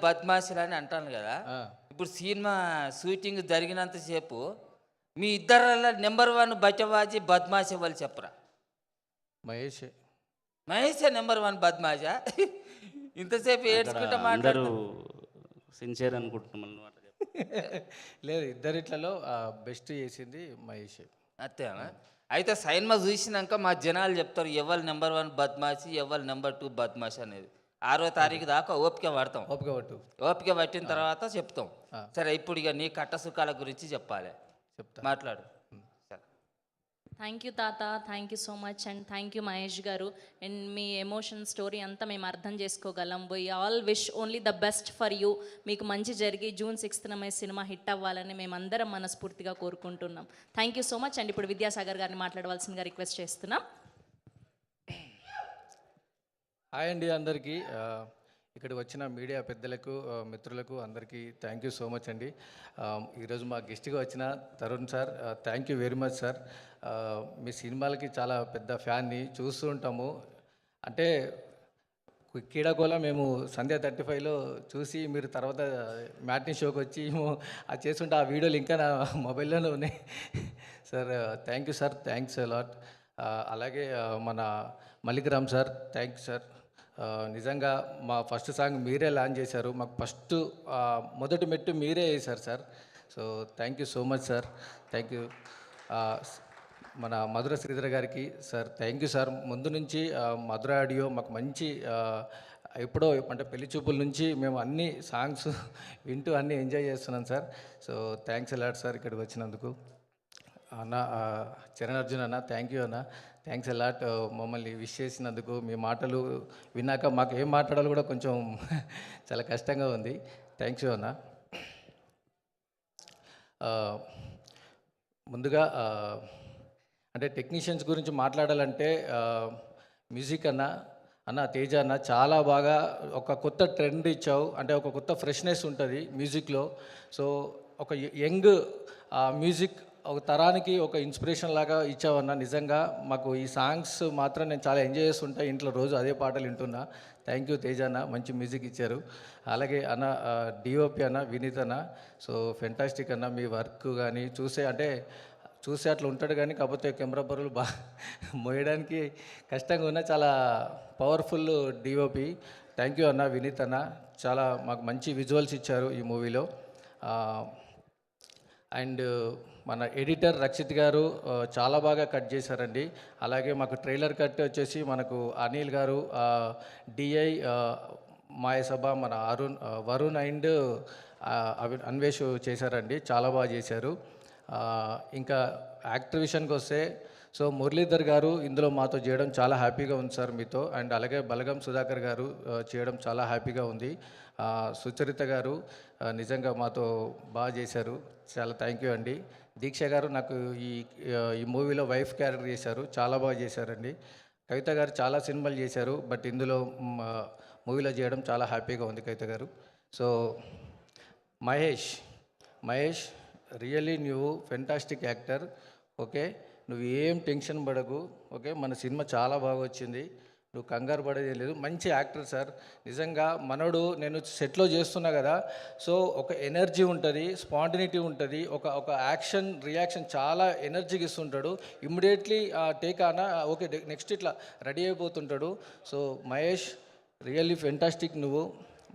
బద్మాషులని అంటాను కదా! ఆ! ఇప్పుడు సినిమా షూటింగ్ జరిగినంత సేపు మీ ఇద్దరిలో నంబర్ 1 బట్టబాజీ, బద్మాష్ ఎవరు చెప్పరా? మహేషే. మహేషే నంబర్ 1 బద్మాషా? ఇంతసేపు అక్కడ ఏడ్చుకుంటా అందరూ మాట్లాడుతా సిన్సియర్ అనుకుంటున్నాం అన్నమాట. లేదు, ఇద్దరిట్లలో బెస్ట్ చేసింది మహేషే. అంతేనా? అయితే సైన్మా చూసినాక మా జనాలు చెప్తారు ఎవరు నంబర్ 1 బద్మాషి, ఎవరు నంబర్ 2 బద్మాషి అనేది. 6వ తారీఖు దాకా ఓపిక పడతాం. ఓపిక పట్టు. ఓపిక పట్టిన తర్వాత చెప్తాం. ఆ. సరే ఇప్పుడు ఇక నీ కట్ట సుఖాల గురించి చెప్పాలి. చెప్తా. మాట్లాడు. సరే. థ్యాంక్ యూ తాత, thank you so much and thank you Mahesh గారు. అండ్ మీ ఎమోషన్ స్టోరీ అంతా మేము అర్థం చేసుకోగలం. We all wish only the best for you. మీకు మంచి జరిగి జూన్ 6న మీ సినిమా హిట్ అవ్వాలని మేమందరం మనస్ఫూర్తిగా కోరుకుంటున్నాం. Thank you so much. And ఇప్పుడు విద్యాసాగర్ గారిని మాట్లాడవలసిందిగా రిక్వెస్ట్ చేస్తున్నాం. హాయ్ అండి అందరికీ. ఇక్కడికి వచ్చిన మీడియా పెద్దలకు, మిత్రులకు అందరికీ థ్యాంక్ యూ సో మచ్ అండి. ఈరోజు మా గెస్ట్గా వచ్చిన Tarun sir, thank you very much sir. మీ సినిమాలకి చాలా పెద్ద ఫ్యాన్ని, చూస్తూ ఉంటాము. అంటే కీడకోల మేము సంధ్య 35లో చూసి మీరు తర్వాత మ్యాట్నీ షోకి వచ్చి అది చేస్తుంటే ఆ వీడియోలు ఇంకా నా మొబైల్లోనే ఉన్నాయి sir. Thank you sir, thanks a lot. అలాగే మన మల్లికరామ్ సార్, థ్యాంక్ యూ సార్. నిజంగా మా ఫస్ట్ సాంగ్ మీరే లాంచ్ చేశారు. మాకు ఫస్ట్ మొదటి మెట్టు మీరే వేశారు sir. So thank you so much sir, thank you. మన మధుర శ్రీధర్ గారికి సార్, థ్యాంక్ యూ సార్. ముందు నుంచి మధుర ఆడియో మాకు మంచి ఎప్పుడో అంటే పెళ్లి చూపుల నుంచి మేము అన్ని సాంగ్స్ వింటూ అన్నీ ఎంజాయ్ చేస్తున్నాం sir. So thanks a lot sir ఇక్కడికి వచ్చినందుకు. అన్న చరణ్ అర్జున్ అన్న, థ్యాంక్ యూ అన్న, థ్యాంక్స్ అలాట్. మమ్మల్ని విష్ చేసినందుకు. మీ మాటలు విన్నాక మాకు ఏం మాట్లాడాలో కూడా కొంచెం చాలా కష్టంగా ఉంది. థ్యాంక్స్ యూ అన్న. ముందుగా అంటే టెక్నీషియన్స్ గురించి మాట్లాడాలంటే మ్యూజిక్ అన్న తేజ అన్న చాలా బాగా ఒక కొత్త ట్రెండ్ ఇచ్చావు. అంటే ఒక కొత్త ఫ్రెష్నెస్ ఉంటుంది మ్యూజిక్లో. సో ఒక యంగ్ మ్యూజిక్ ఒక తరానికి ఒక ఇన్స్పిరేషన్ లాగా ఇచ్చావన్న. నిజంగా మాకు ఈ సాంగ్స్ మాత్రం నేను చాలా ఎంజాయ్ చేస్తుంటా, ఇంట్లో రోజు అదే పాటలు వింటున్నా. థ్యాంక్ యూ తేజ అన్న, మంచి మ్యూజిక్ ఇచ్చారు. అలాగే అన్న డిఓపి అన్న వినీత్ అన్న, సో ఫెంటాస్టిక్ అన్న. మీ వర్క్ కానీ చూసే అట్లా ఉంటాడు కానీ కాకపోతే కెమెరా బరువులు బాగా మోయడానికి కష్టంగా ఉన్న చాలా పవర్ఫుల్ డిఓపి. థ్యాంక్ యూ అన్న వినీత్ అన్న, చాలా మాకు మంచి విజువల్స్ ఇచ్చారు ఈ మూవీలో. అండ్ మన ఎడిటర్ రక్షిత్ గారు చాలా బాగా కట్ చేశారండి. అలాగే మాకు ట్రైలర్ కట్ వచ్చేసి మనకు అనిల్ గారు, డిఐ మాయసభ, మన వరుణ్ అండ్ అన్వేష్ చేశారండి, చాలా బాగా చేశారు. ఇంకా యాక్టర్ విషయానికి వస్తే సో మురళీధర్ గారు ఇందులో మాతో చేయడం చాలా హ్యాపీగా ఉంది సార్ మీతో. అండ్ అలాగే బలగం సుధాకర్ గారు చేయడం చాలా హ్యాపీగా ఉంది. సుచరిత గారు నిజంగా మాతో బాగా చేశారు, చాలా థ్యాంక్ యూ అండి. దీక్ష గారు నాకు ఈ మూవీలో వైఫ్ క్యారెక్టర్ చేశారు, చాలా బాగా చేశారండి. కవిత గారు చాలా సినిమాలు చేశారు, బట్ ఇందులో మూవీలో చేయడం చాలా హ్యాపీగా ఉంది కవిత గారు. సో మహేష్ రియల్లీ నువ్వు ఫెంటాస్టిక్ యాక్టర్. ఓకే, నువ్వు ఏం టెన్షన్ పడకు. ఓకే, మన సినిమా చాలా బాగా వచ్చింది, నువ్వు కంగారు పడేది లేదు. మంచి యాక్టర్ సార్ నిజంగా. మనోడు నేను సెట్లో చేస్తున్నా కదా, సో ఒక ఎనర్జీ ఉంటుంది, స్పాంటినిటీ ఉంటుంది, ఒక యాక్షన్ రియాక్షన్ చాలా ఎనర్జీకి ఇస్తుంటాడు. ఇమ్మీడియట్లీ టేక్ ఆనా ఓకే నెక్స్ట్ ఇట్లా రెడీ అయిపోతుంటాడు. సో మహేష్ రియల్లీ ఫెంటాస్టిక్, నువ్వు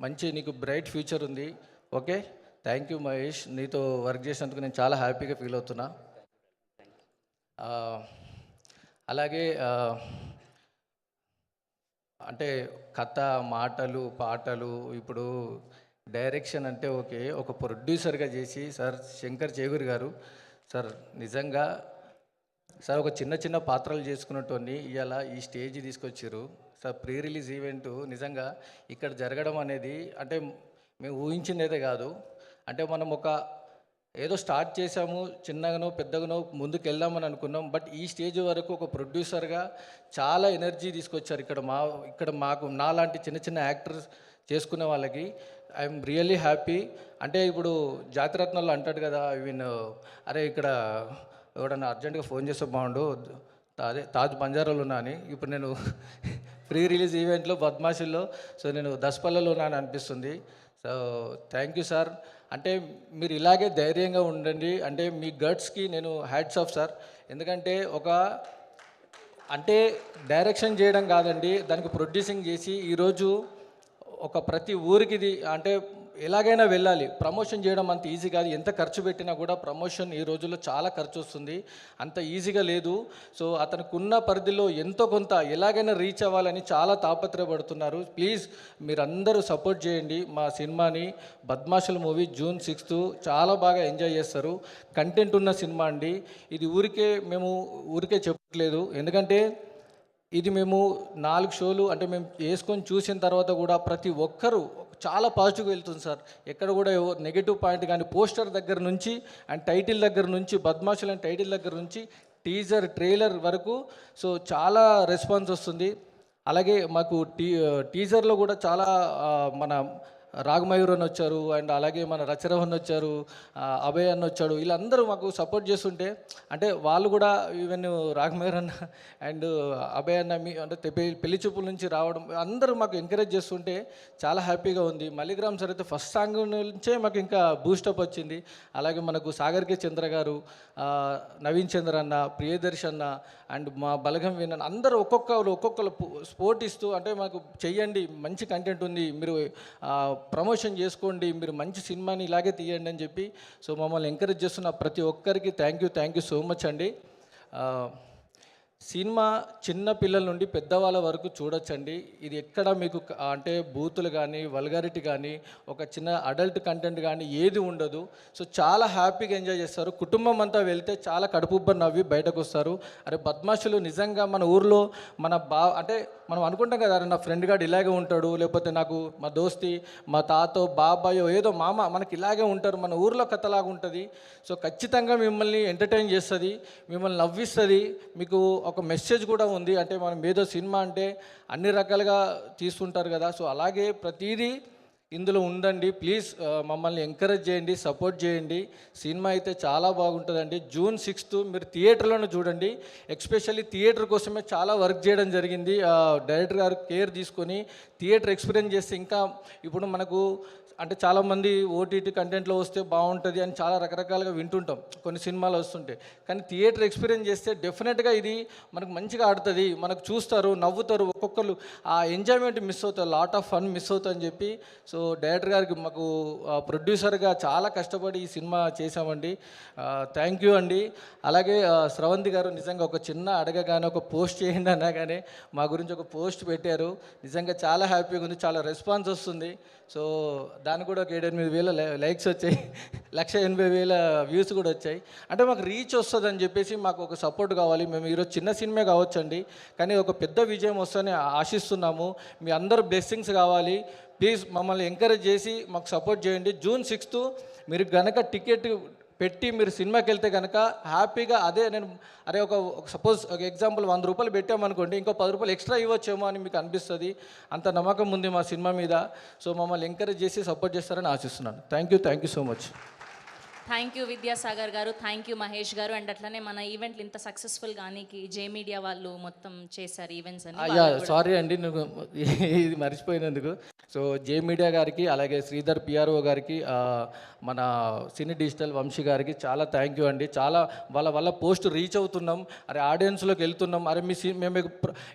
మంచి, నీకు బ్రైట్ ఫ్యూచర్ ఉంది. Okay, thank you Mahesh. నీతో వర్క్ చేసినందుకు నేను చాలా హ్యాపీగా ఫీల్ అవుతున్నా. అలాగే అంటే కథ, మాటలు, పాటలు, ఇప్పుడు డైరెక్షన్ అంటే ఓకే, ఒక ప్రొడ్యూసర్గా చేసి సార్ శంకర్ చేగూరి గారు సార్ నిజంగా సార్ ఒక చిన్న పాత్రలు చేసుకున్నట్టుని ఇవాళ ఈ స్టేజ్ తీసుకొచ్చారు సార్. ప్రీ రిలీజ్ ఈవెంట్ నిజంగా ఇక్కడ జరగడం అనేది అంటే మేము ఊహించింది కాదు. అంటే మనం ఒక ఏదో స్టార్ట్ చేసాము, చిన్నగానో పెద్దగానో ముందుకు వెళ్దామని అనుకున్నాం, బట్ ఈ స్టేజ్ వరకు ఒక ప్రొడ్యూసర్గా చాలా ఎనర్జీ తీసుకొచ్చారు. ఇక్కడ మాకు నాలాంటి చిన్న యాక్టర్స్ చేసుకునే వాళ్ళకి ఐఎమ్ రియల్లీ హ్యాపీ. అంటే ఇప్పుడు జాతిరత్నాల్లో అంటాడు కదా, అరే ఇక్కడ ఎవడన్నా అర్జెంటుగా ఫోన్ చేస్తే బాగుండు, అదే తాజ్ బంజారాలో ఉన్నా అని. ఇప్పుడు నేను ప్రీ రిలీజ్ ఈవెంట్లో బద్మాషుల్లో, సో నేను దసపల్లలో ఉన్నాను అనిపిస్తుంది. So thank you sir. అంటే మీరు ఇలాగే ధైర్యంగా ఉండండి. అంటే మీ గట్స్కి నేను హ్యాట్స్ ఆఫ్ సార్. ఎందుకంటే అంటే డైరెక్షన్ చేయడం కాదండి, దానికి ప్రొడ్యూసింగ్ చేసి ఈరోజు ఒక ప్రతి ఊరికి ఇది అంటే ఎలాగైనా వెళ్ళాలి. ప్రమోషన్ చేయడం అంత ఈజీ కాదు. ఎంత ఖర్చు పెట్టినా కూడా ప్రమోషన్ ఈ రోజుల్లో చాలా ఖర్చు వస్తుంది, అంత ఈజీగా లేదు. సో అతనికి ఉన్న పరిధిలో ఎంతో కొంత ఎలాగైనా రీచ్ అవ్వాలని చాలా తాపత్రయపడుతున్నారు. ప్లీజ్ మీరందరూ సపోర్ట్ చేయండి మా సినిమాని. బద్మాషుల మూవీ June 6th చాలా బాగా ఎంజాయ్ చేస్తారు. కంటెంట్ ఉన్న సినిమా అండి. ఇది మేము ఊరికే చెప్పట్లేదు, ఎందుకంటే ఇది మేము 4 షోలు అంటే మేము వేసుకొని చూసిన తర్వాత కూడా ప్రతి ఒక్కరూ చాలా పాజిటివ్గా వెళ్తుంది సార్. ఎక్కడ కూడా నెగిటివ్ పాయింట్ కానీ పోస్టర్ దగ్గర నుంచి అండ్ టైటిల్ దగ్గర నుంచి, బద్మాషులు అండ్ టైటిల్ దగ్గర నుంచి టీజర్ ట్రైలర్ వరకు సో చాలా రెస్పాన్స్ వస్తుంది. అలాగే మాకు టీజర్లో కూడా చాలా మన రాగమయూర్ అని వచ్చారు, అండ్ అలాగే మన రచరవన్ వచ్చారు, అభయ్ అన్న వచ్చాడు. వీళ్ళందరూ మాకు సపోర్ట్ చేస్తుంటే అంటే వాళ్ళు కూడా ఈవెన్ రాగమయూర్ అన్న అండ్ అభయ్ అన్న అంటే పెళ్లి చూపుల నుంచి రావడం అందరూ మాకు ఎంకరేజ్ చేస్తుంటే చాలా హ్యాపీగా ఉంది. మల్లిగ్రామ్ సార్ అయితే ఫస్ట్ సాంగ్ నుంచే మాకు ఇంకా బూస్టప్ వచ్చింది. అలాగే మనకు సాగర్ కే చంద్ర గారు, నవీన్ చంద్ర అన్న, ప్రియదర్శి అన్న అండ్ మా బలగం విన్న అందరూ ఒక్కొక్కరు స్పోర్ట్ ఇస్తూ అంటే మాకు చెయ్యండి, మంచి కంటెంట్ ఉంది, మీరు ప్రమోషన్ చేసుకోండి, మీరు మంచి సినిమాని ఇలాగే తీయండి అని చెప్పి సో మమ్మల్ని ఎంకరేజ్ చేస్తున్న ప్రతి ఒక్కరికి థ్యాంక్ యూ సో మచ్ అండి. సినిమా చిన్న పిల్లల నుండి పెద్దవాళ్ళ వరకు చూడొచ్చండి. ఇది ఎక్కడ మీకు అంటే బూతులు కానీ వల్గారిటీ కానీ ఒక చిన్న అడల్ట్ కంటెంట్ కానీ ఏది ఉండదు. సో చాలా హ్యాపీగా ఎంజాయ్ చేస్తారు. కుటుంబం అంతా వెళ్తే చాలా కడుపుబ్బ నవ్వి బయటకు వస్తారు. అరే బద్మాషులు నిజంగా మన ఊర్లో మన అంటే మనం అనుకుంటాం కదా, అరే నా ఫ్రెండ్ గాడు ఇలాగే ఉంటాడు, లేకపోతే నాకు మా దోస్తి మా తాతో బాబాయో ఏదో మామ మనకి ఇలాగే ఉంటారు, మన ఊర్లో కథలాగా ఉంటుంది. సో ఖచ్చితంగా మిమ్మల్ని ఎంటర్టైన్ చేస్తుంది, మిమ్మల్ని నవ్విస్తుంది. మీకు ఒక మెసేజ్ కూడా ఉంది. అంటే మనం ఏదో సినిమా అంటే అన్ని రకాలుగా తీసుకుంటారు కదా, సో అలాగే ప్రతిదీ ఇందులో ఉందండి. ప్లీజ్ మమ్మల్ని ఎంకరేజ్ చేయండి, సపోర్ట్ చేయండి. సినిమా అయితే చాలా బాగుంటుందండి. June 6th మీరు థియేటర్లోనే చూడండి. ఎస్పెషల్లీ థియేటర్ కోసమే చాలా వర్క్ చేయడం జరిగింది. డైరెక్టర్ గారు కేర్ తీసుకొని థియేటర్ ఎక్స్పీరియన్స్ చేస్తే ఇంకా ఇప్పుడు మనకు అంటే చాలామంది ఓటీటీ కంటెంట్లో వస్తే బాగుంటుంది అని చాలా రకరకాలుగా వింటుంటాం, కొన్ని సినిమాలు వస్తుంటాయి. కానీ థియేటర్ ఎక్స్పీరియన్స్ చేస్తే డెఫినెట్గా ఇది మనకు మంచిగా ఆడుతుంది, మనకు చూస్తారు, నవ్వుతారు. ఒక్కొక్కరు ఆ ఎంజాయ్మెంట్ మిస్ అవుతారు, లాట్ ఆఫ్ ఫన్ మిస్ అవుతుంది అని చెప్పి సో డైరెక్టర్ గారికి మాకు ప్రొడ్యూసర్గా చాలా కష్టపడి ఈ సినిమా చేశామండి. థ్యాంక్ యూ అండి. అలాగే స్రవంతి గారు నిజంగా ఒక చిన్న అడగగానే ఒక పోస్ట్ చేయండి అనగానే మా గురించి ఒక పోస్ట్ పెట్టారు. నిజంగా చాలా హ్యాపీగా ఉంది, చాలా రెస్పాన్స్ వస్తుంది. సో దానికి కూడా ఒక 7-8 వేల లైక్స్ వచ్చాయి, 1,80,000 వ్యూస్ కూడా వచ్చాయి. అంటే మాకు రీచ్ వస్తుందని చెప్పేసి మాకు ఒక సపోర్ట్ కావాలి. మేము ఈరోజు చిన్న సినిమా కావచ్చండి, కానీ ఒక పెద్ద విజయం వస్తుందని ఆశిస్తున్నాము. మీ అందరూ బ్లెస్సింగ్స్ కావాలి. ప్లీజ్ మమ్మల్ని ఎంకరేజ్ చేసి మాకు సపోర్ట్ చేయండి. June 6th మీరు గనక టికెట్ పెట్టి మీరు సినిమాకి వెళ్తే కనుక హ్యాపీగా అదే నేను ఒక సపోజ్ ఒక ఎగ్జాంపుల్ 100 రూపాయలు పెట్టామనుకోండి, ఇంకో 10 రూపాయలు ఎక్స్ట్రా ఇవ్వచ్చేమో అని మీకు అనిపిస్తుంది. అంత నమ్మకం ఉంది మా సినిమా మీద. సో మమ్మల్ని ఎంకరేజ్ చేసి సపోర్ట్ చేస్తారని ఆశిస్తున్నాను. Thank you so much. Thank you Vidyasagar గారు, థ్యాంక్ యూ మహేష్ గారు. అండ్ అట్లనే మన ఈవెంట్లు ఇంత సక్సెస్ఫుల్ కానీ జే మీడియా వాళ్ళు మొత్తం చేశారు ఈవెంట్స్ అని. అయ్యా సారీ అండి, నువ్వు ఇది మర్చిపోయినందుకు. సో జే మీడియా గారికి, అలాగే శ్రీధర్ పిఆర్ఓ గారికి, మన సినీ డిజిటల్ వంశీ గారికి చాలా థ్యాంక్ యూ అండి. చాలా వాళ్ళ పోస్ట్ రీచ్ అవుతున్నాం, అరే ఆడియన్స్లోకి వెళ్తున్నాం. అరే మేము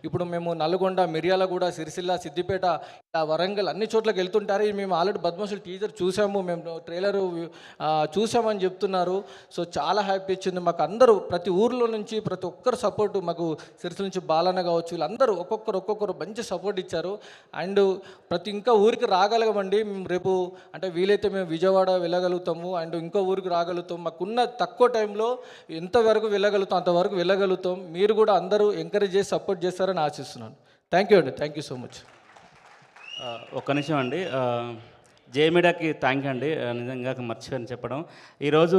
ఇప్పుడు మేము నల్గొండ, మిర్యాలగూడ, సిరిసిల్ల, సిద్దిపేట, వరంగల్ అన్ని చోట్లకి వెళ్తుంటారు. మేము ఆల్రెడీ బద్మాషులు టీజర్ చూసాము, మేము ట్రైలర్ చూసామని చెప్తున్నారు. సో చాలా హ్యాపీ ఇచ్చింది మాకు. అందరూ ప్రతి ఊర్లో నుంచి ప్రతి ఒక్కరు సపోర్టు మాకు, సిరిసిల్ల నుంచి బాలన్న కావచ్చు, వీళ్ళందరూ ఒక్కొక్కరు మంచి సపోర్ట్ ఇచ్చారు. అండ్ ఇంకా ఊరికి రాగలగమండి. మేము రేపు అంటే వీలైతే మేము విజయవాడ వెళ్ళగలుగుతాము, అండ్ ఇంకో ఊరికి రాగలుగుతాం. మాకున్న తక్కువ టైంలో ఎంతవరకు వెళ్ళగలుగుతాం అంతవరకు వెళ్ళగలుగుతాం. మీరు కూడా అందరూ ఎంకరేజ్ చేసి సపోర్ట్ చేస్తారని ఆశిస్తున్నాను. థ్యాంక్ యూ అండి, థ్యాంక్ యూ సో మచ్. ఒక్క నిమిషం అండి, జే మీడియాకి థ్యాంక్ యూ అండి. నిజంగా మర్చిపోయాను చెప్పడం. ఈరోజు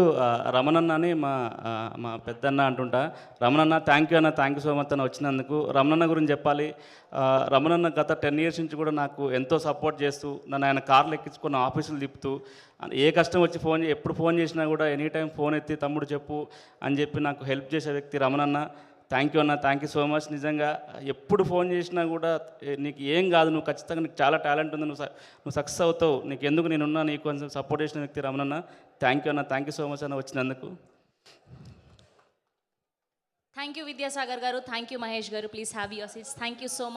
రమణన్న అని మా పెద్దన్న అంటుంటా, రమణన్న థ్యాంక్ యూ అన్న, థ్యాంక్ యూ సో మచ్ అని వచ్చినందుకు. రమణన్న గురించి చెప్పాలి. రమణన్న గత 10 years నుంచి కూడా నాకు ఎంతో సపోర్ట్ చేస్తూ, నన్ను ఆయన కార్లు ఎక్కించుకున్న ఆఫీసులు తిప్పుతూ, ఏ కష్టం వచ్చి ఎప్పుడు ఫోన్ చేసినా కూడా ఎనీ టైం ఫోన్ ఎత్తి తమ్ముడు చెప్పు అని చెప్పి నాకు హెల్ప్ చేసే వ్యక్తి రమణన్న. థ్యాంక్ యూ అన్న, థ్యాంక్ యూ సో మచ్. నిజంగా ఎప్పుడు ఫోన్ చేసినా కూడా నీకు ఏం కాదు, నువ్వు ఖచ్చితంగా నీకు చాలా టాలెంట్ ఉంది, నువ్వు సక్సెస్ అవుతావు, నీకు ఎందుకు నేనున్నా, నీకు కొంచెం సపోర్ట్ చేసిన వ్యక్తి రమణన్న. థ్యాంక్ యూ అన్న, థ్యాంక్ యూ సో మచ్ అన్న వచ్చినందుకు. థ్యాంక్ యూ విద్యాసాగర్ గారు, థ్యాంక్ యూ మహేష్ గారు. Please have your seats. Thank you so much.